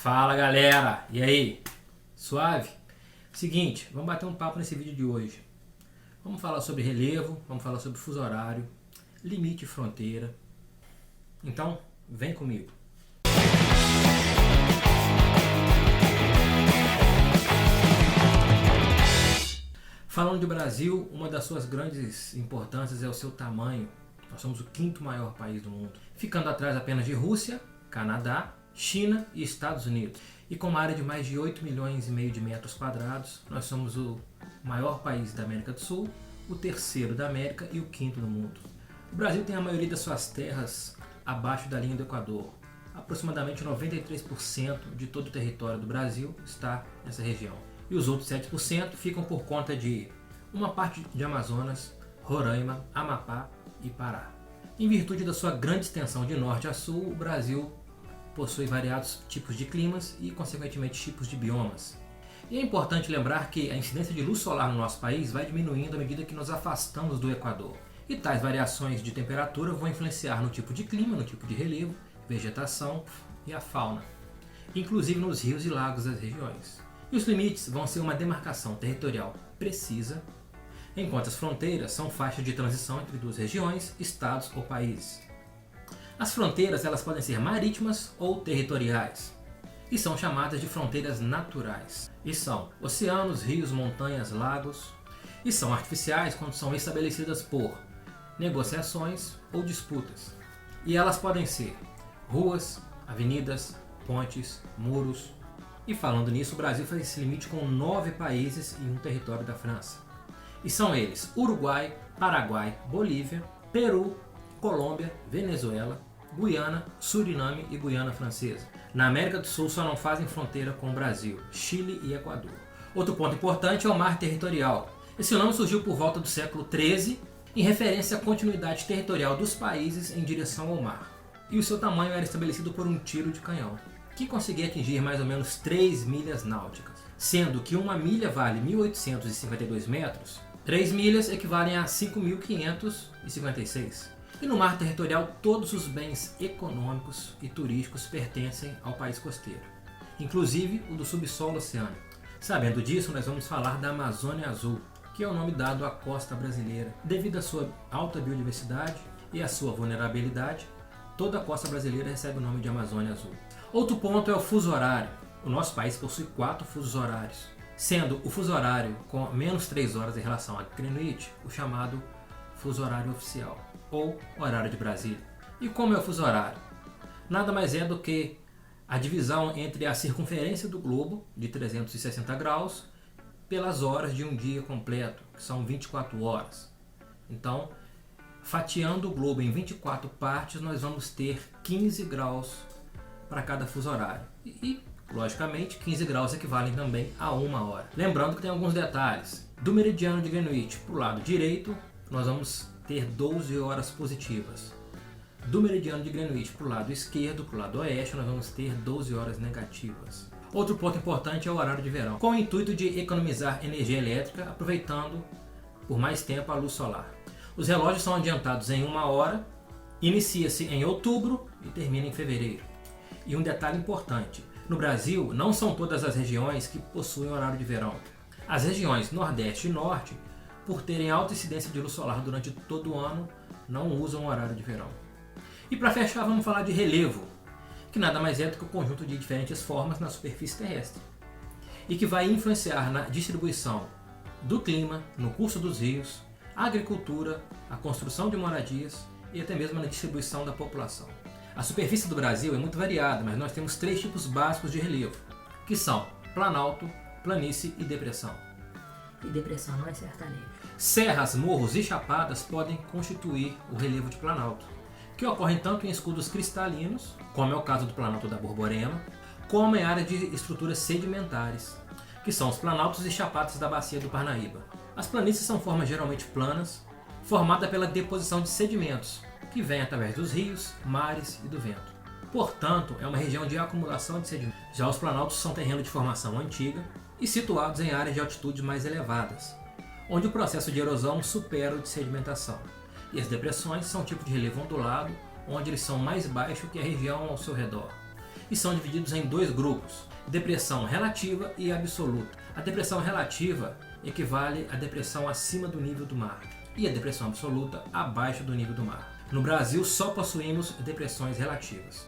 Fala galera, e aí? Suave? Seguinte, vamos bater um papo nesse vídeo de hoje. Vamos falar sobre relevo, vamos falar sobre fuso horário, limite e fronteira. Então, vem comigo. Falando de Brasil, uma das suas grandes importâncias é o seu tamanho. Nós somos o quinto maior país do mundo, ficando atrás apenas de Rússia, Canadá, China e Estados Unidos. E com uma área de mais de 8 milhões e meio de metros quadrados, nós somos o maior país da América do Sul, o terceiro da América e o quinto do mundo. O Brasil tem a maioria das suas terras abaixo da linha do Equador. Aproximadamente 93% de todo o território do Brasil está nessa região. E os outros 7% ficam por conta de uma parte de Amazonas, Roraima, Amapá e Pará. Em virtude da sua grande extensão de norte a sul, o Brasil possui variados tipos de climas e, consequentemente, tipos de biomas. E é importante lembrar que a incidência de luz solar no nosso país vai diminuindo à medida que nos afastamos do Equador. E tais variações de temperatura vão influenciar no tipo de clima, no tipo de relevo, vegetação e a fauna, inclusive nos rios e lagos das regiões. E os limites vão ser uma demarcação territorial precisa, enquanto as fronteiras são faixas de transição entre duas regiões, estados ou países. As fronteiras elas podem ser marítimas ou territoriais e são chamadas de fronteiras naturais. E são oceanos, rios, montanhas, lagos, e são artificiais quando são estabelecidas por negociações ou disputas. E elas podem ser ruas, avenidas, pontes, muros. E falando nisso, o Brasil faz esse limite com 9 países e um território da França. E são eles Uruguai, Paraguai, Bolívia, Peru, Colômbia, Venezuela, Guiana, Suriname e Guiana Francesa. Na América do Sul só não fazem fronteira com o Brasil, Chile e Equador. Outro ponto importante é o mar territorial. Esse nome surgiu por volta do século XIII em referência à continuidade territorial dos países em direção ao mar. E o seu tamanho era estabelecido por um tiro de canhão, que conseguia atingir mais ou menos 3 milhas náuticas. Sendo que uma milha vale 1.852 metros, 3 milhas equivalem a 5.556. E no mar territorial, todos os bens econômicos e turísticos pertencem ao país costeiro, inclusive o do subsolo oceânico. Sabendo disso, nós vamos falar da Amazônia Azul, que é o nome dado à costa brasileira. Devido à sua alta biodiversidade e à sua vulnerabilidade, toda a costa brasileira recebe o nome de Amazônia Azul. Outro ponto é o fuso horário. O nosso país possui 4 fusos horários, sendo o fuso horário com menos 3 horas em relação a Greenwich o chamado fuso horário oficial, ou horário de Brasília. E como é o fuso horário? Nada mais é do que a divisão entre a circunferência do globo, de 360 graus, pelas horas de um dia completo, que são 24 horas. Então, fatiando o globo em 24 partes, nós vamos ter 15 graus para cada fuso horário. E, logicamente, 15 graus equivalem também a 1 hora. Lembrando que tem alguns detalhes. Do meridiano de Greenwich para o lado direito, nós vamos ter 12 horas positivas. Do meridiano de Greenwich para o lado esquerdo, para o lado oeste, nós vamos ter 12 horas negativas. Outro ponto importante é o horário de verão, com o intuito de economizar energia elétrica, aproveitando por mais tempo a luz solar. Os relógios são adiantados em 1 hora, inicia-se em outubro e termina em fevereiro. E um detalhe importante, no Brasil não são todas as regiões que possuem horário de verão. As regiões Nordeste e Norte, por terem alta incidência de luz solar durante todo o ano, não usam o horário de verão. E para fechar, vamos falar de relevo, que nada mais é do que o conjunto de diferentes formas na superfície terrestre, e que vai influenciar na distribuição do clima, no curso dos rios, a agricultura, a construção de moradias e até mesmo na distribuição da população. A superfície do Brasil é muito variada, mas nós temos 3 tipos básicos de relevo, que são planalto, planície e depressão. E depressão não é sertanejo. Serras, morros e chapadas podem constituir o relevo de planalto, que ocorrem tanto em escudos cristalinos, como é o caso do Planalto da Borborema, como em áreas de estruturas sedimentares, que são os planaltos e chapadas da Bacia do Parnaíba. As planícies são formas geralmente planas, formadas pela deposição de sedimentos, que vêm através dos rios, mares e do vento. Portanto, é uma região de acumulação de sedimentos. Já os planaltos são terrenos de formação antiga e situados em áreas de altitudes mais elevadas, onde o processo de erosão supera o de sedimentação. E as depressões são um tipo de relevo ondulado, onde eles são mais baixos que a região ao seu redor. e são divididos em dois grupos: depressão relativa e absoluta. A depressão relativa equivale à depressão acima do nível do mar e a depressão absoluta abaixo do nível do mar. No Brasil, só possuímos depressões relativas.